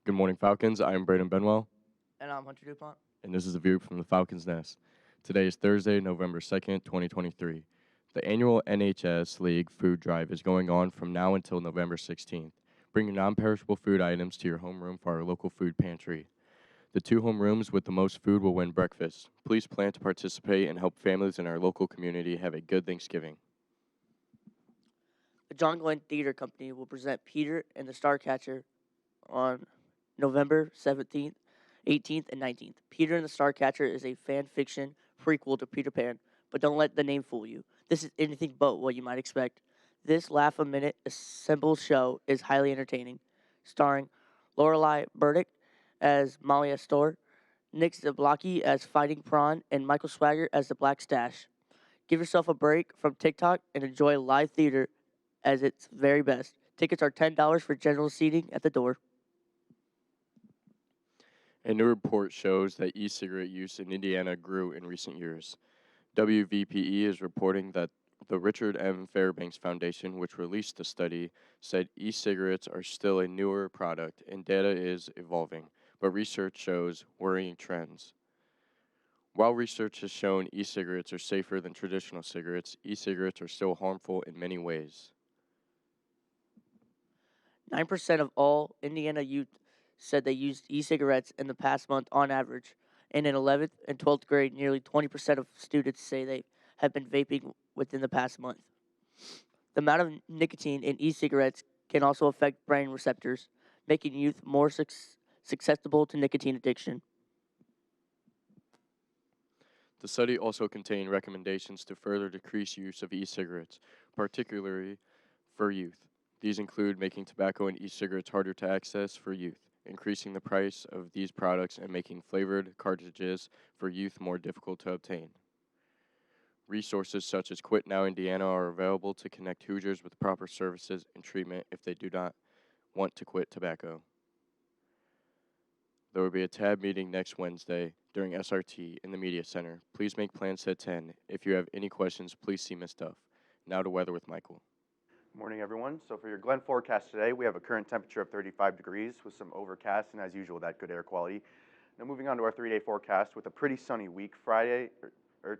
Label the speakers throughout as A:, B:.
A: Good morning, Falcons. I am Braden Benwell,
B: And I'm Hunter DuPont.
A: and this is a view from the Falcons Nest. Today is Thursday, November 2nd, 2023. The annual NHS League food drive is going on from now until November 16th. Bring your non perishable food items to your homeroom for our local food pantry. The two homerooms with the most food will win breakfast. Please plan to participate and help families in our local community have a good Thanksgiving.
B: The John Glenn Theater Company will present Peter and the Starcatcher on November 17th, 18th, and 19th. Peter and the Starcatcher is a fan fiction prequel to Peter Pan, but don't let the name fool you. This is anything but what you might expect. This laugh-a-minute assembled show is highly entertaining, starring Lorelai Burdick as Molly Astor, Nick Zablocki as Fighting Prawn, and Michael Swagger as the Black Stash. Give yourself a break from TikTok and enjoy live theater as its very best. Tickets are $10 for general seating at the door.
A: A new report shows that e-cigarette use in Indiana grew in recent years. WVPE is reporting that the Richard M. Fairbanks Foundation, which released the study, said e-cigarettes are still a newer product and data is evolving, but research shows worrying trends. While research has shown e-cigarettes are safer than traditional cigarettes, e-cigarettes are still harmful in many ways.
B: 9% of all Indiana youth said they used e-cigarettes in the past month on average, and in 11th and 12th grade, nearly 20% of students say they have been vaping within the past month. The amount of nicotine in e-cigarettes can also affect brain receptors, making youth more susceptible to nicotine addiction.
A: The study also contained recommendations to further decrease use of e-cigarettes, particularly for youth. These include making tobacco and e-cigarettes harder to access for youth, increasing the price of these products, and making flavored cartridges for youth more difficult to obtain. Resources such as Quit Now Indiana are available to connect Hoosiers with proper services and treatment if they do not want to quit tobacco. There will be a TAB meeting next Wednesday during SRT in the Media Center. Please make plans to attend. If you have any questions, please see Ms. Duff. Now to weather with Michael.
C: Morning, everyone. So for your Glen forecast today, we have a current temperature of 35 degrees with some overcast and, as usual, that good air quality. Now moving on to our 3-day forecast with a pretty sunny week.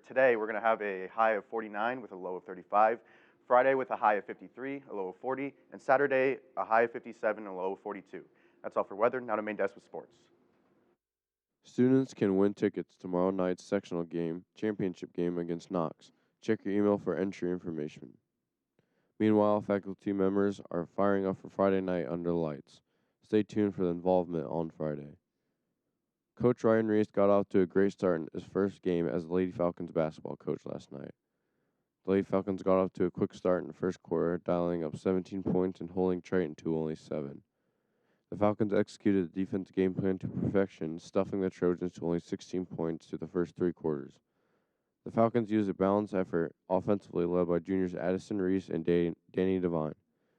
C: Today, we're going to have a high of 49 with a low of 35. Friday with a high of 53, a low of 40, and Saturday a high of 57 and a low of 42. That's all for weather. Now to main desk with sports.
D: Students can win tickets tomorrow night's sectional championship game against Knox. Check your email for entry information. Meanwhile, faculty members are firing up for Friday night under the lights. Stay tuned for the involvement on Friday. Coach Ryan Reese got off to a great start in his first game as the Lady Falcons basketball coach last night. The Lady Falcons got off to a quick start in the first quarter, dialing up 17 points and holding Triton to only 7. The Falcons executed the defense game plan to perfection, stuffing the Trojans to only 16 points through the first 3 quarters. The Falcons used a balanced effort offensively led by juniors Addison Reese and Danny Devine,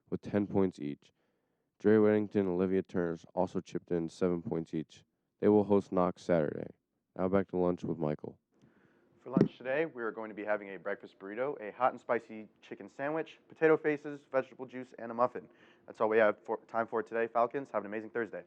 D: with 10 points each. Dre Whittington and Olivia Turner also chipped in 7 points each. They will host Knox Saturday. Now back to lunch with Michael.
C: For lunch today, we are going to be having a breakfast burrito, a hot and spicy chicken sandwich, potato faces, vegetable juice, and a muffin. That's all we have time for today, Falcons. Have an amazing Thursday.